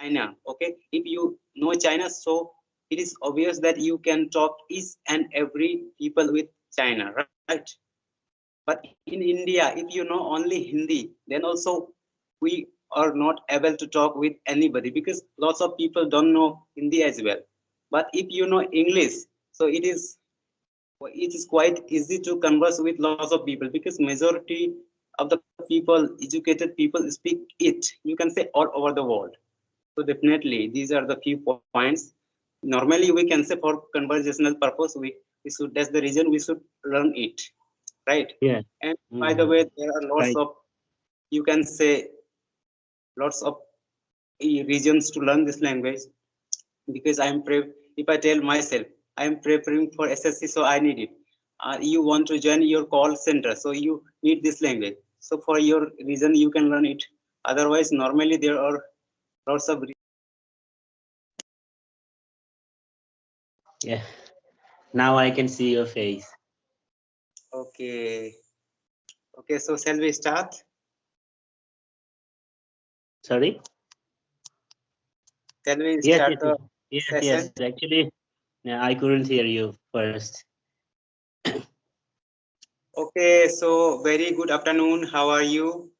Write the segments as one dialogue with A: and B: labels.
A: China. Okay, if you know China, so it is obvious that you can talk each and every people with China, right? But in India, if you know only Hindi, then also we are not able to talk with anybody because lots of people don't know Hindi as well. But if you know English, so it is quite easy to converse with lots of people because majority of the people, educated people, speak it. You can say all over the world. So definitely, these are the few points. Normally, we can say for conversational purpose, we should. That's the reason we should learn it, right?
B: Yeah.
A: And by the
B: Hmm.
A: way, there are lots
B: Right.
A: of, you can say, lots of reasons to learn this language because if I tell myself I am preparing for SSC, so I need it. You want to join your call center, so you need this language. So for your reason, you can learn it. Otherwise, normally there are lots of.
B: Yeah. Now I can see your face.
A: Okay. Okay. So shall we start?
B: Sorry.
A: Shall we
B: Yes,
A: start
B: yes,
A: the
B: yes, yes,
A: session?
B: yes. Actually, yeah, I couldn't hear you first.
A: Okay. So very good afternoon. How are you?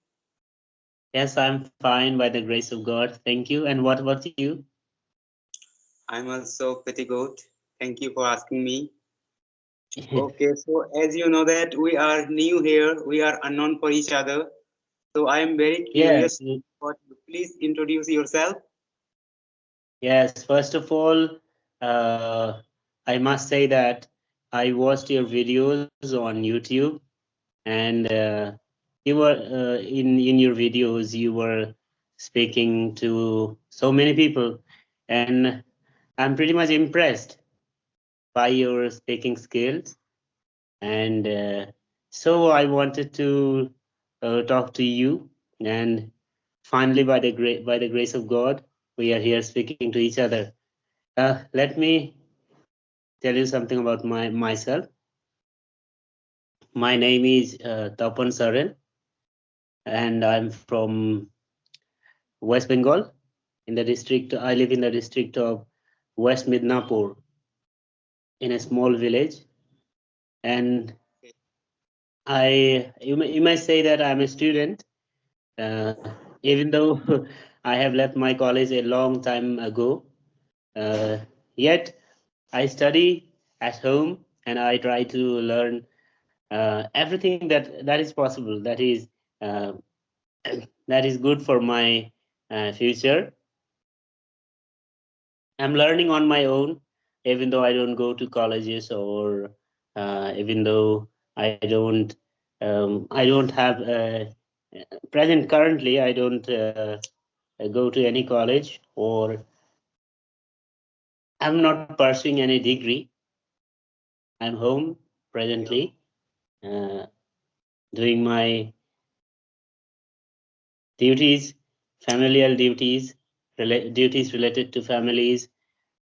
B: Yes, I'm fine by the grace of God. Thank you. And what about you?
A: I'm also pretty good. Thank you for asking me. Okay, so as you know that we are new here, we are unknown for each other. So I am very
B: Yes,
A: curious. What please introduce yourself.
B: yes. First of all, uh, I must say that I watched your videos on YouTube, and you were in your videos you were speaking to so many people, and I'm pretty much impressed by your speaking skills. And so I wanted to talk to you, and finally, by the grace of God, we are here speaking to each other. Let me tell you something about myself. My name is Tapan Saren, and I'm from West Bengal. In the district, I live in the district of West Midnapur, in a small village. And you may say that I'm a student, uh, even though I have left my college a long time ago. Uh, Yet I study at home, and I try to learn everything that is possible. Uh, that is good for my future. I'm learning on my own, even though I don't go to colleges, or even though I don't have present currently. I don't go to any college, or I'm not pursuing any degree. I'm home presently, uh, doing my duties, familial duties, duties related to families,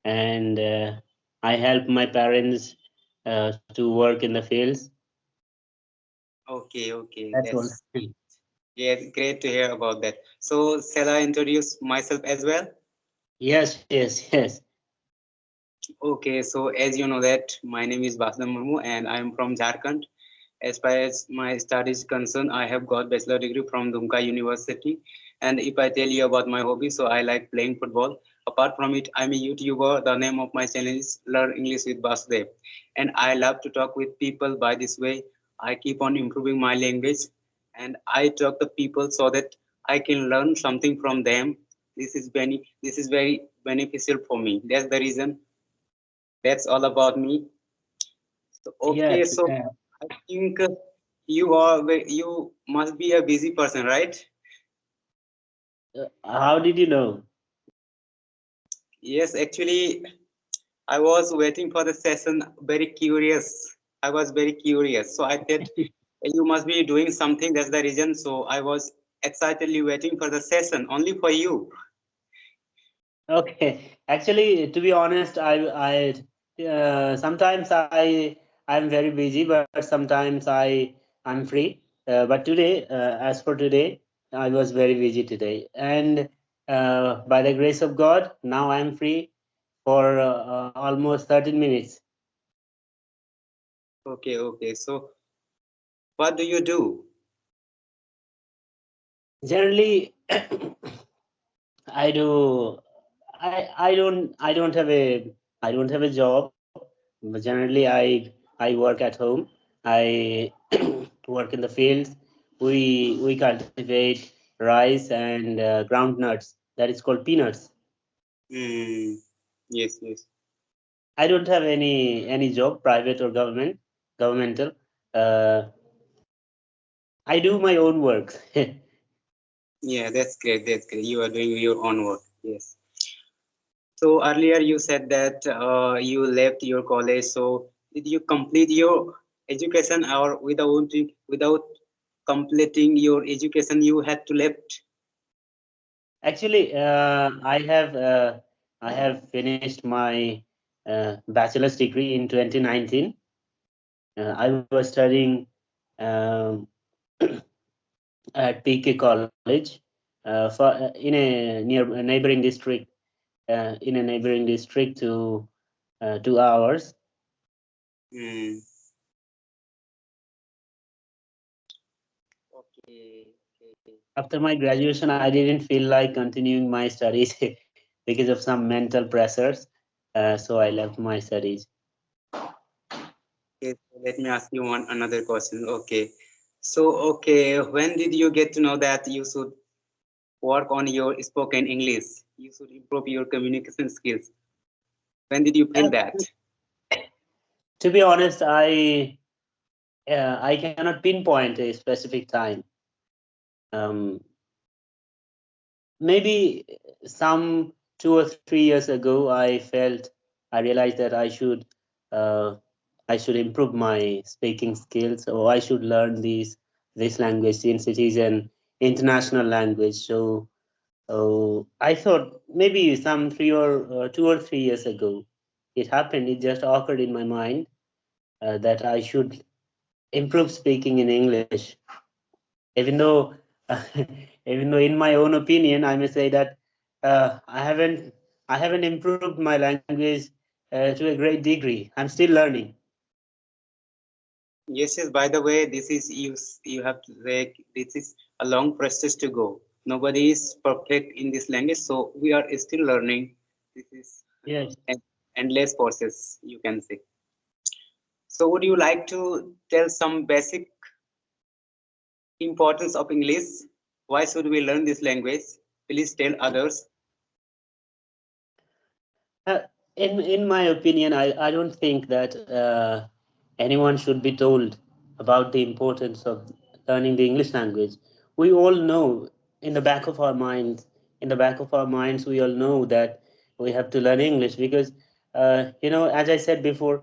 B: and I help my parents to work in the fields.
A: Okay, okay,
B: That's all.
A: that's yeah, great to hear about that. So shall I introduce myself as well?
B: Yes, yes, yes.
A: Okay, so as you know that my name is Basudev and I am from Jharkhand. As far as my studies concerned, I have got bachelor degree from Dumka University. And if I tell you about my hobby, so I like playing football. Apart from it, I'm a YouTuber. The name of my channel is Learn English with Basudev. And I love to talk with people by this way. I keep on improving my language and I talk to people so that I can learn something from them. This is very beneficial for me. That's the reason. That's all about me. So, okay,
B: Yes.
A: so I think you must be a busy person, right?
B: How did you know?
A: Yes, actually, I was waiting for the session, very curious. I was very curious. So I thought you must be doing something. That's the reason. So I was excitedly waiting for the session only for you.
B: Okay. Actually, to be honest, sometimes I'm very busy, but sometimes I'm free. But today, as for today, I was very busy today, and by the grace of God, now I'm free for almost 13 minutes.
A: Okay, okay. So what do you do?
B: Generally, I do. I don't have a job. But generally, I work at home. I work in the fields. We cultivate rice and ground nuts. That is called peanuts.
A: Hmm. Yes, yes.
B: I don't have any job, private or governmental. Uh, I do my own work.
A: Yeah, that's great. That's great. You are doing your own work. Yes. So earlier you said that you left your college. So did you complete your education, or without completing your education you had to left?
B: Actually, I have finished my bachelor's degree in 2019. I was studying um, at PK College in a neighboring district to 2 hours.
A: Hmm. Okay. Okay.
B: After my graduation, I didn't feel like continuing my studies because of some mental pressures. So I left my studies.
A: Okay. So let me ask you one another question. Okay. So okay, when did you get to know that you should work on your spoken English? You should improve your communication skills. When did you feel
B: Uh,
A: that?
B: to be honest, I cannot pinpoint a specific time. Um, Maybe some 2 or 3 years ago, I realized that uh, I should improve my speaking skills, or I should learn this language since it is an international language. So I thought maybe some 2 or 3 years ago, it happened. It just occurred in my mind that I should improve speaking in English, even though even though in my own opinion I may say that I haven't improved my language to a great degree. I'm still learning.
A: Yes, yes. By the way, this is you. You have to like this is a long process to go. Nobody is perfect in this language, so we are still learning. This is
B: Yes.
A: an endless process, you can say. So, would you like to tell some basic importance of English? Why should we learn this language? Please tell others.
B: Uh, in my opinion, I don't think that anyone should be told about the importance of learning the English language. We all know in the back of our minds, we all know that we have to learn English because, as I said before,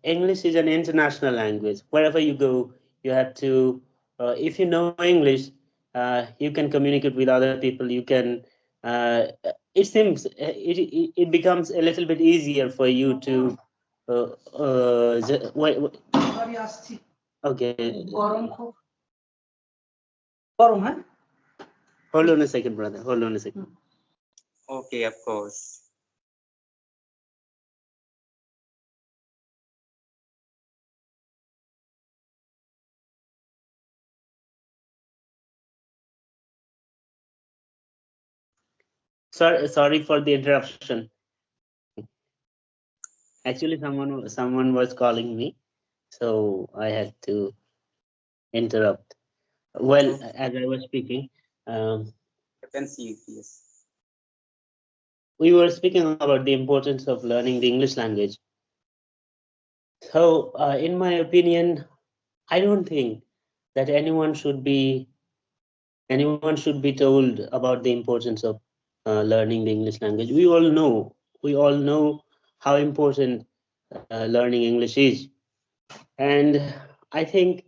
B: English is an international language. Wherever you go, you have to, if you know English, you can communicate with other people. You can. It seems it becomes a little bit easier for you to wait, okay. Hold on a second, brother. Hold on a second.
A: Okay, of course.
B: Sorry for the interruption. Actually, someone was calling me, so I had to interrupt. Well,
A: Okay,
B: as I was speaking, um,
A: I can see it. Yes.
B: we were speaking about the importance of learning the English language. So, in my opinion, I don't think that anyone should be told about the importance of learning the English language. We all know how important learning English is, and I think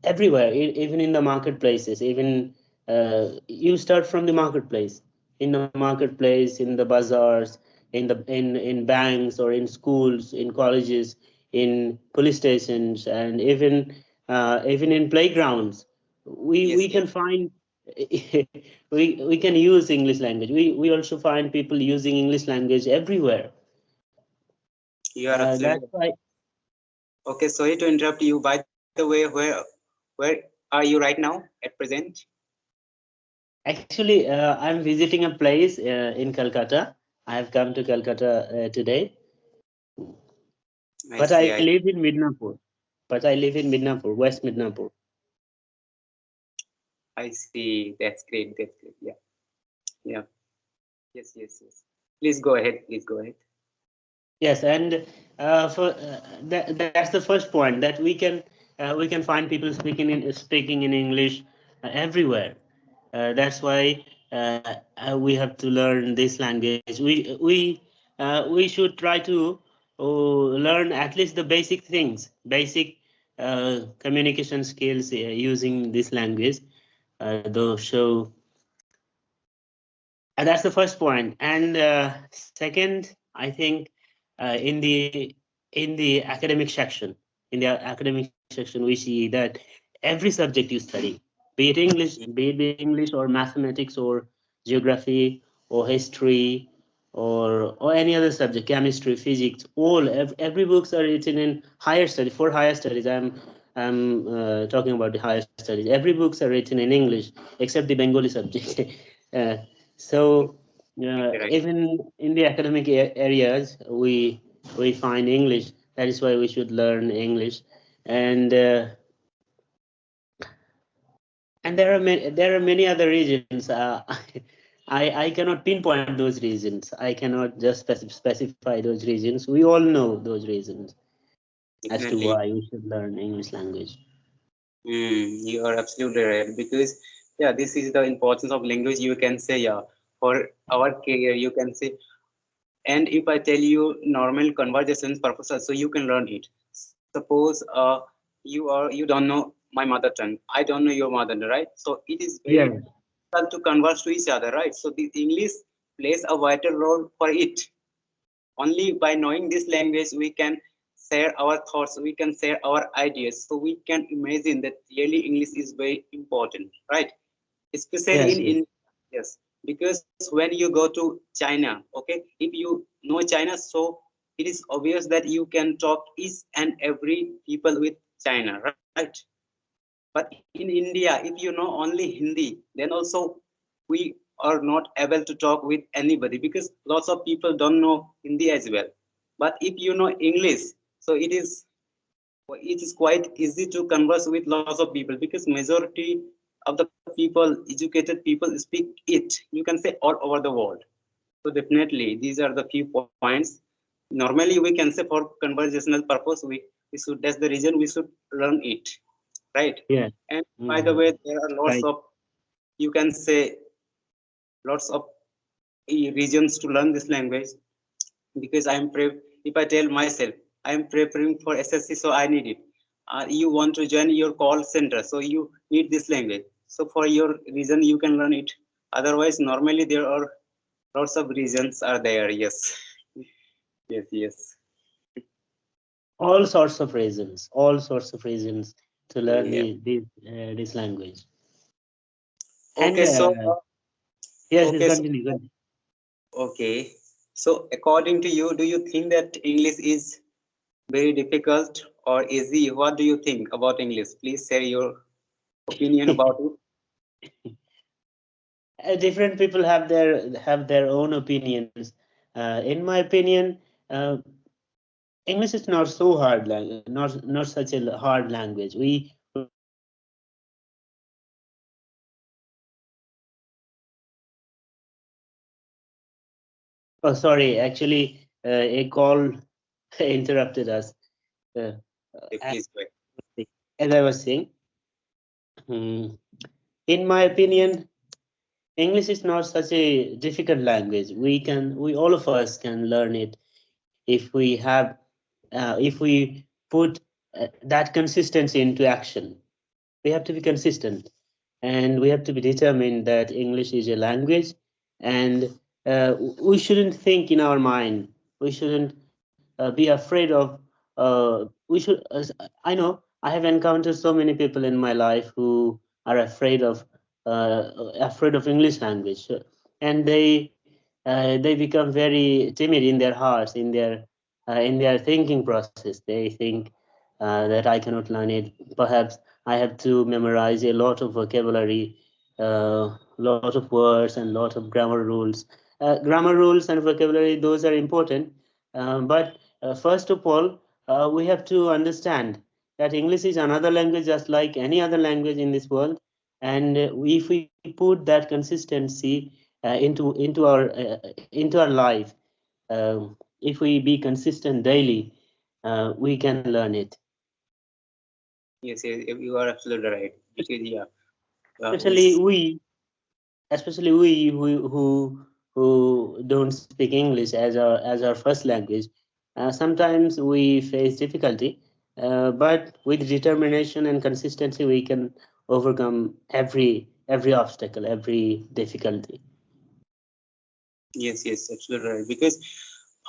B: everywhere, even in the marketplaces, even you start from the marketplace, in the bazaars, in banks or in schools, in colleges, in police stations, and even in playgrounds. We
A: Yes,
B: we
A: yes.
B: can find we can use English language. We also find people using English language everywhere.
A: You are
B: That's
A: absolutely
B: why.
A: okay. Sorry to interrupt you. By the way, where are you right now at present?
B: Actually, I'm visiting a place in Calcutta. I have come to Calcutta today,
A: I
B: but
A: see.
B: I live in Midnapur. But I live in Midnapur, West Midnapur.
A: I see. That's great. That's great. Yeah. Yeah. Yes. Yes. Yes. Please go ahead. Please go ahead.
B: Yes, and for that's the first point, that we can find people speaking in English everywhere. That's why we have to learn this language. We should try to learn at least the basic things, basic communication skills using this language. Though so And that's the first point. And second, I think in the academic section, we see that every subject you study, be it English or mathematics or geography or history or any other subject, chemistry, physics, every books are written in higher study for higher studies. I'm talking about the higher studies. Every books are written in English except the Bengali subject. uh, so
A: Right.
B: even in the academic areas, we find English. That is why we should learn English, and there are many other reasons. I cannot pinpoint those reasons. I cannot just specify those reasons. We all know those reasons as to
A: Definitely.
B: why we should learn English language.
A: You are absolutely right because yeah, this is the importance of language. You can say yeah for our career. You can say, and if I tell you normal conversations purposes, so you can learn it. Suppose you don't know my mother tongue. I don't know your mother tongue, right? So it is very
B: Yeah.
A: difficult to converse to each other, right? So the English plays a vital role for it. Only by knowing this language we can share our thoughts, we can share our ideas, so we can imagine that really English is very important, right? Especially
B: Yes.
A: in
B: Yes.
A: India. Yes, because when you go to China, okay, if you know China, so it is obvious that you can talk each and every people with China, right? But in India, if you know only Hindi, then also we are not able to talk with anybody because lots of people don't know Hindi as well. But if you know English, so it is quite easy to converse with lots of people because majority of the people, educated people, speak it. You can say all over the world. So definitely, these are the few points. Normally, we can say for conversational purpose, we should. That's the reason we should learn it, right?
B: Yeah.
A: And by the
B: Mhm.
A: way, there are lots
B: Right.
A: of, you can say, lots of reasons to learn this language because if I tell myself I'm preparing for SSC, so I need it. You want to join your call center, so you need this language. So for your reason, you can learn it. Otherwise, normally there are lots of reasons are there. Yes, yes, yes.
B: All sorts of reasons. All sorts of reasons to learn
A: Yeah.
B: this language. And
A: Okay. So
B: yes, yes,
A: okay. So
B: continue. Continue.
A: okay. So according to you, do you think that English is very difficult or easy? What do you think about English? Please share your opinion about it.
B: Different people have their own opinions. In my opinion, English is not so hard language, not such a hard language. We all know it. Oh, sorry, actually, a call interrupted us. Uh,
A: Okay,
B: as
A: please go ahead.
B: as I was saying, hmm, in my opinion, English is not such a difficult language. We all of us can learn it if we have, if we put that consistency into action. We have to be consistent, and we have to be determined that English is a language, and we shouldn't think in our mind. We shouldn't be afraid of. We should. I know I have encountered so many people in my life who are afraid of afraid of English language, and they become very timid in their hearts, in their thinking process. They think that I cannot learn it. Perhaps I have to memorize a lot of vocabulary, lot of words, and lot of grammar rules. Grammar rules and vocabulary, those are important. But first of all, we have to understand that English is another language just like any other language in this world. And if we put that consistency into our life, if we be consistent daily, we can learn it.
A: Yes, yes, you are absolutely right. Because yeah,
B: Especially we who don't speak English as our first language. Sometimes we face difficulty, but with determination and consistency, we can overcome every obstacle, every difficulty.
A: yes, yes, absolutely right. Because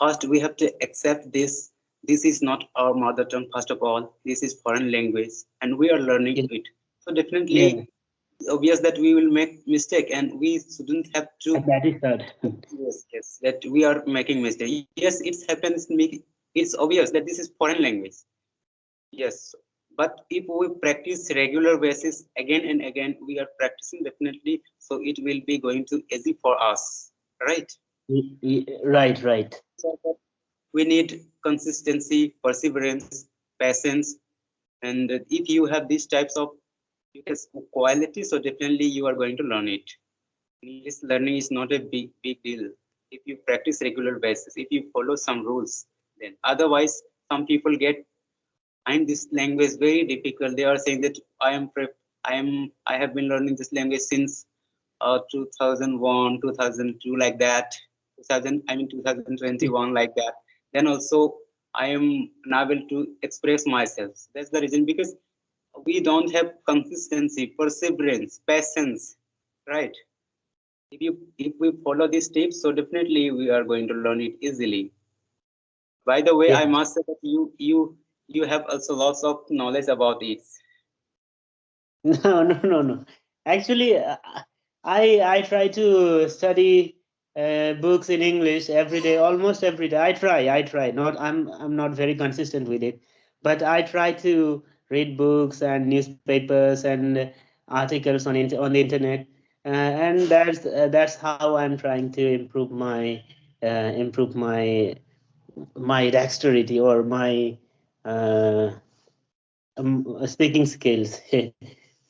A: first we have to accept this. This is not our mother tongue. First of all, this is foreign language, and we are learning
B: Yeah,
A: it. So
B: yeah,
A: definitely, it's obvious that we will make mistake, and we shouldn't have to.
B: that is hard.
A: Yes, yes, that we are making mistake. Yes, it happens. It's obvious that this is foreign language. Yes, but if we practice regular basis again and again, we are practicing definitely. So it will be going to easy for us, right?
B: Right, right.
A: So that we need consistency, perseverance, patience, and if you have these types of you can quality, so definitely you are going to learn it. English learning is not a big deal if you practice regular basis, if you follow some rules. Then otherwise, some people get find this language very difficult. They are saying that I have been learning this language since 2001, 2002, like that. 2000, I mean 2021, like that. Then also I am unable to express myself. That's the reason because we don't have consistency, perseverance, patience, right? If we follow these tips, so definitely we are going to learn it easily. By the way,
B: Yeah.
A: I must say that you have also lots of knowledge about it.
B: No, no, no, no. Actually, I try to study books in English every day, almost every day. I try. Not I'm not very consistent with it, but I try to read books and newspapers and articles on the internet, and that's how I'm trying to improve my dexterity or my uh, speaking skills.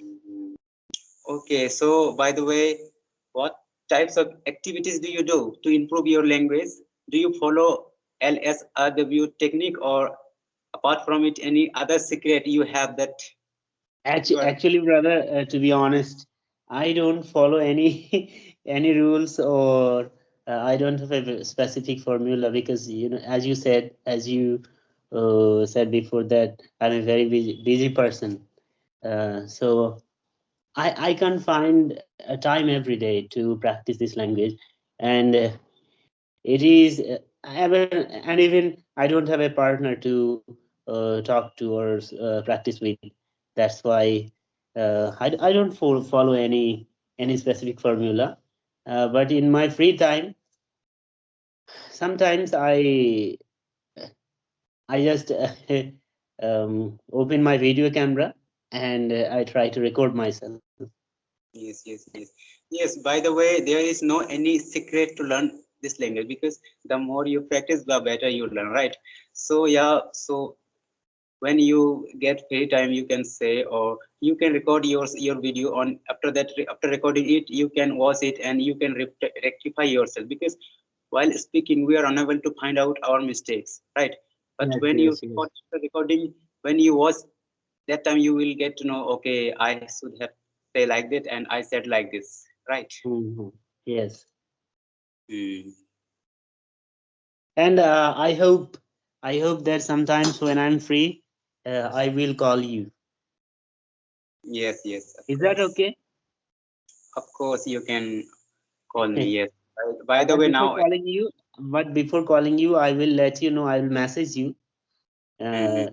A: Mhm. Okay, so by the way, what types of activities do you do to improve your language? Do you follow LSRW technique, or apart from it, any other secret you have that you are?
B: Actually, brother, to be honest, I don't follow any any rules or I don't have a specific formula because as you said, said before that I'm a very busy person. So I can't find a time every day to practice this language, and it is I haven't, and even I don't have a partner to talk to or practice with. That's why I don't follow any specific formula. But in my free time, sometimes I just open my video camera and I try to record myself.
A: Yes, yes, yes. Yes, by the way, there is no any secret to learn this language because the more you practice, the better you learn, right? So yeah, so when you get free time, you can say, or you can record your video on after that after recording it, you can watch it and you can rectify yourself because while speaking, we are unable to find out our mistakes, right? But
B: Yes,
A: when you
B: yes,
A: record
B: yes.
A: the recording, when you watch that time, you will get to know, okay, I should have say like that and I said like this, right?
B: Mhm. Yes.
A: Mm.
B: And I hope that sometimes when I'm free, I will call you.
A: Yes, yes, of
B: Is that
A: course.
B: okay?
A: Of course, you can call me. Yes. By the
B: But
A: way,
B: before
A: now.
B: calling you, I will let you know. I will message you,
A: Mhm.
B: uh,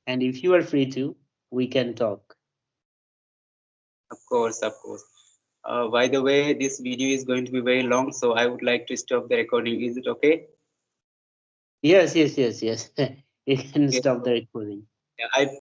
B: and if you are free to, we can talk.
A: Of course, of course. By the way, this video is going to be very long, so I would like to stop the recording. Is it okay?
B: Yes, yes, yes, yes. You can
A: Okay,
B: stop
A: so
B: the recording.
A: yeah, I